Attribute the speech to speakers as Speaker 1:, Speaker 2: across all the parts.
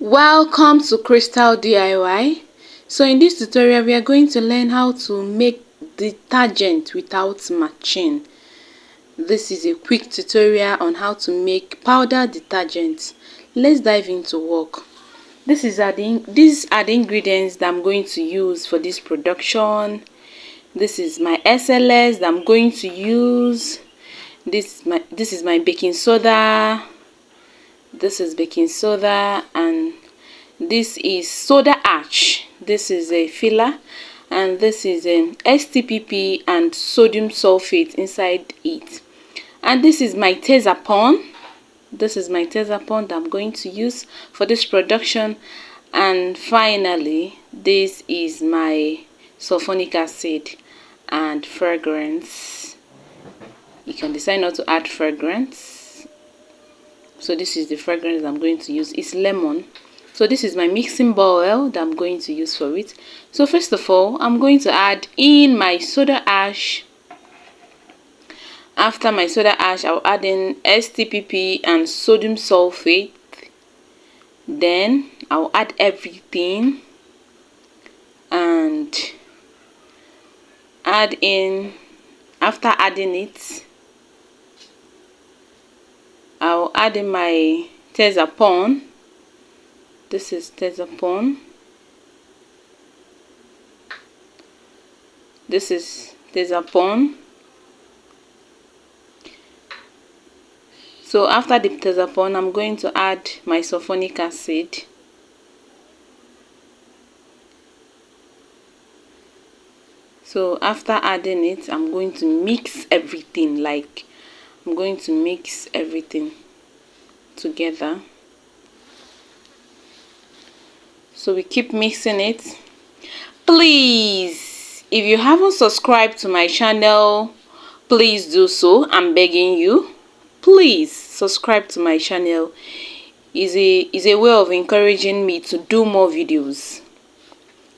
Speaker 1: Welcome to Crystal DIY. So in this tutorial we are going to learn how to make detergent without machine. This is a quick tutorial on how to make powder detergent. Let's dive into work. These are the ingredients that I'm going to use for this production. This is my SLS that I'm going to use. This is my baking soda. This is baking soda, and this is soda ash. This is a filler, and this is STPP and sodium sulfate inside it. And this is my tazapon. This is my tazapon that I'm going to use for this production. And finally, this is my sulfonic acid and fragrance. You can decide not to add fragrance. So this is the fragrance I'm going to use. It's lemon. So this is my mixing bowl that I'm going to use for it. So first of all, I'm going to add in my soda ash. After my soda ash, I'll add in STPP and sodium sulfate. Then I'll add everything and add in. After adding it, I'll add in my tazapon. This is tazapon. This is tazapon. So after the tazapon, I'm going to add my sulfonic acid. So after adding it, I'm going to mix everything. I'm going to mix everything together. So we keep mixing it. Please, if you haven't subscribed to my channel, please do so. I'm begging you. Please subscribe to my channel. Is a way of encouraging me to do more videos.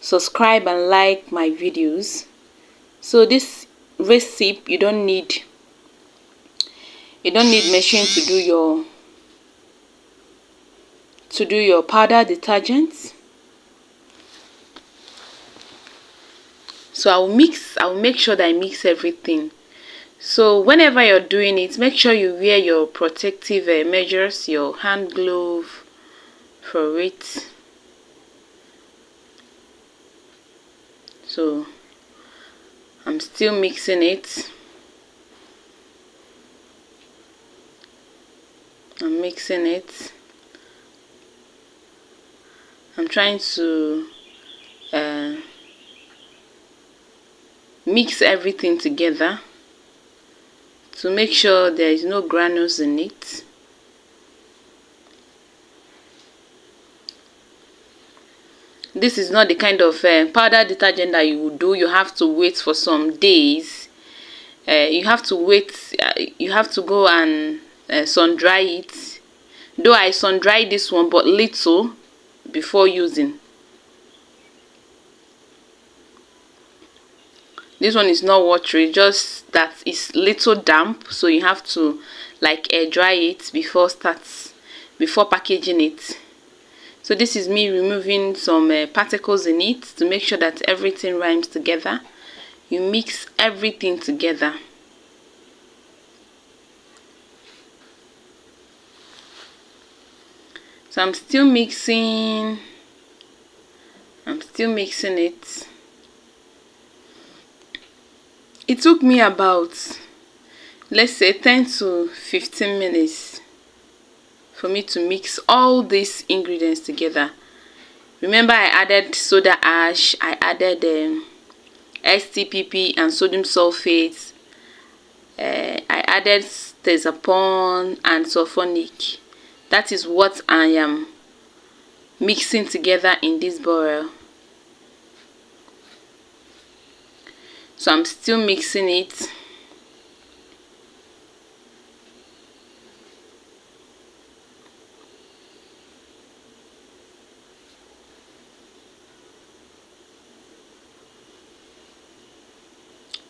Speaker 1: Subscribe and like my videos. So this recipe, you don't need machine to do your powder detergent. So I'll make sure that I mix everything. So whenever you're doing it, make sure you wear your protective measures, your hand glove for it. So I'm still mixing it. I'm mixing it. I'm trying to mix everything together to make sure there is no granules in it. This is not the kind of powder detergent that you would do. You have to wait for some days. You have to wait. You have to go and sun dry it. Though I sun dry this one, but little before using. This one is not watery, just that it's little damp, so you have to air dry it before packaging it. So this is me removing some particles in it to make sure that everything rhymes together. You mix everything together. So I'm still mixing it. It took me about, let's say, 10 to 15 minutes for me to mix all these ingredients together. Remember, I added soda ash, I added STPP and sodium sulfate, I added tazapon and sulfonic. That is what I am mixing together in this bowl. So I'm still mixing it.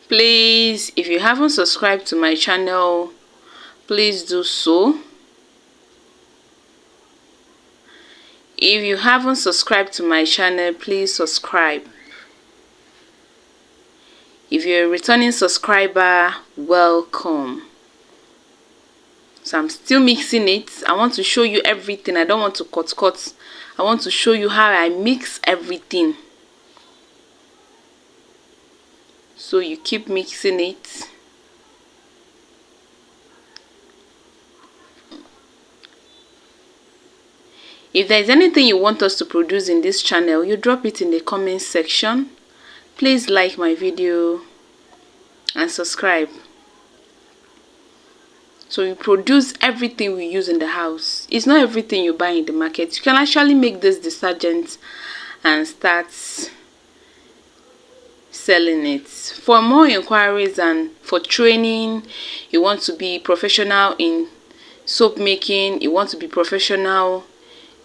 Speaker 1: Please, if you haven't subscribed to my channel, please do so. If you haven't subscribed to my channel, please subscribe. If you're a returning subscriber, welcome. So I'm still mixing it. I want to show you everything. I don't want to cut. I want to show you how I mix everything. So you keep mixing it. If there's anything you want us to produce in this channel, you drop it in the comment section. Please like my video and subscribe. So we produce everything we use in the house. It's not everything you buy in the market. You can actually make this detergent and start selling it. For more inquiries and for training, you want to be professional in soap making, you want to be professional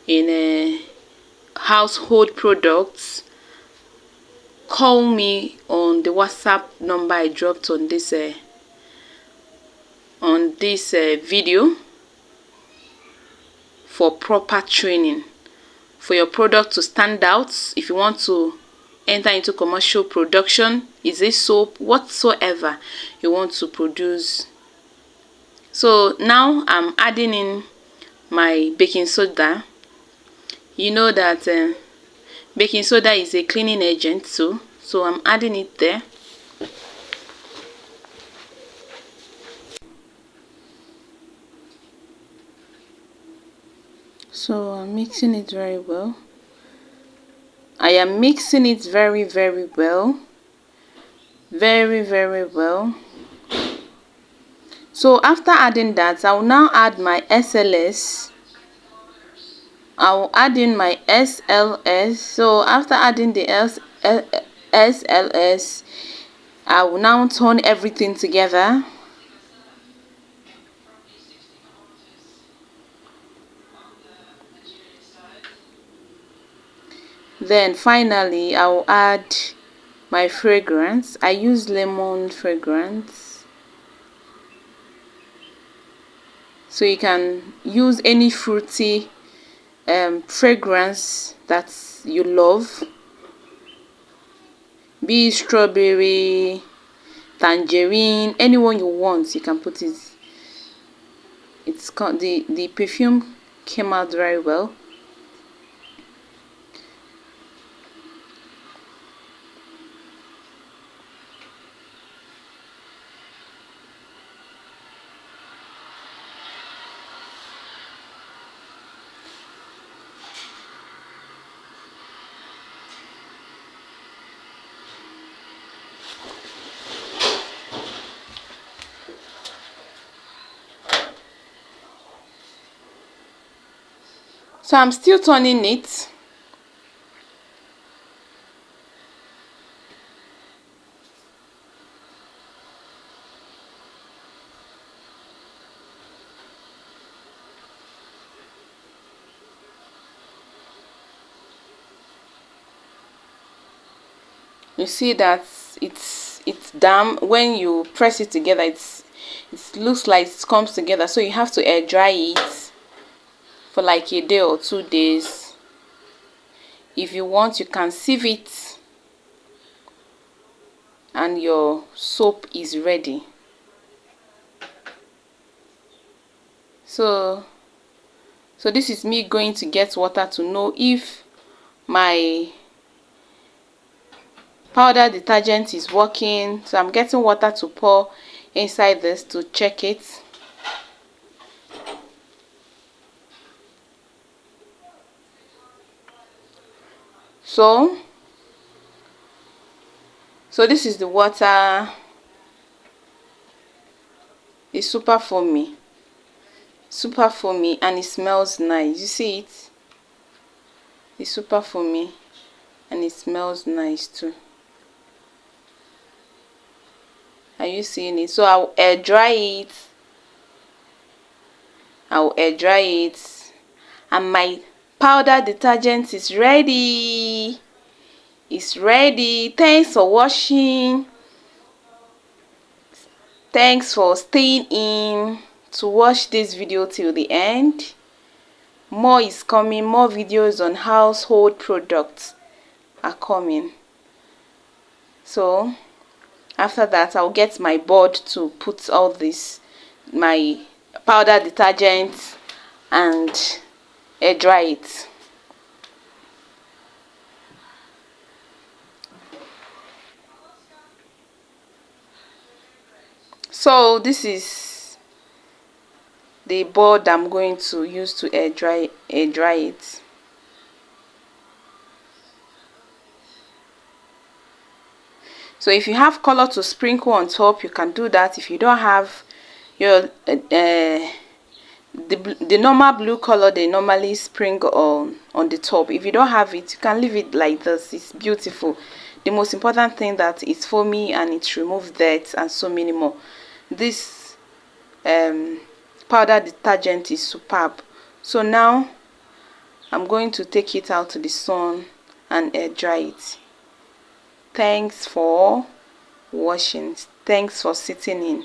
Speaker 1: in household products, call me on the WhatsApp number I dropped on this video for proper training, for your product to stand out. If you want to enter into commercial production, is it soap, whatsoever you want to produce. So now I'm adding in my baking soda. You know that baking soda is a cleaning agent too, so I'm adding it there. So I'm mixing it very well. I am mixing it very well. Very well. So after adding that, I will now add my SLS. I will add in my SLS. So after adding the SLS, I will now turn everything together. Then finally, I will add my fragrance. I use lemon fragrance. So you can use any fruity fragrance that you love. Be it strawberry, tangerine, anyone you want, you can put it. The perfume came out very well. So I'm still turning it. You see that it's damp. When you press it together, it looks like it comes together. So you have to air dry it for like a day or 2 days. If you want, you can sieve it and your soap is ready. So this is me going to get water to know if my powder detergent is working. So I'm getting water to pour inside this to check it. So this is the water. It's super foamy and it smells nice. You see it? It's super foamy and it smells nice too. Are you seeing it? So I'll air dry it. And my powder detergent is ready. It's ready. Thanks for watching. Thanks for staying in to watch this video till the end. More is coming, more videos on household products are coming. So after that, I'll get my board to put all this, my powder detergent, and air dry it. So this is the board I'm going to use to air dry it. So if you have color to sprinkle on top, you can do that. If you don't have your the normal blue color they normally sprinkle on the top, if you don't have it, you can leave it like this. It's beautiful. The most important thing that it's foamy and it removes dirt and so many more. This powder detergent is superb. So now I'm going to take it out to the sun and air dry it. Thanks for watching. Thanks for sitting in.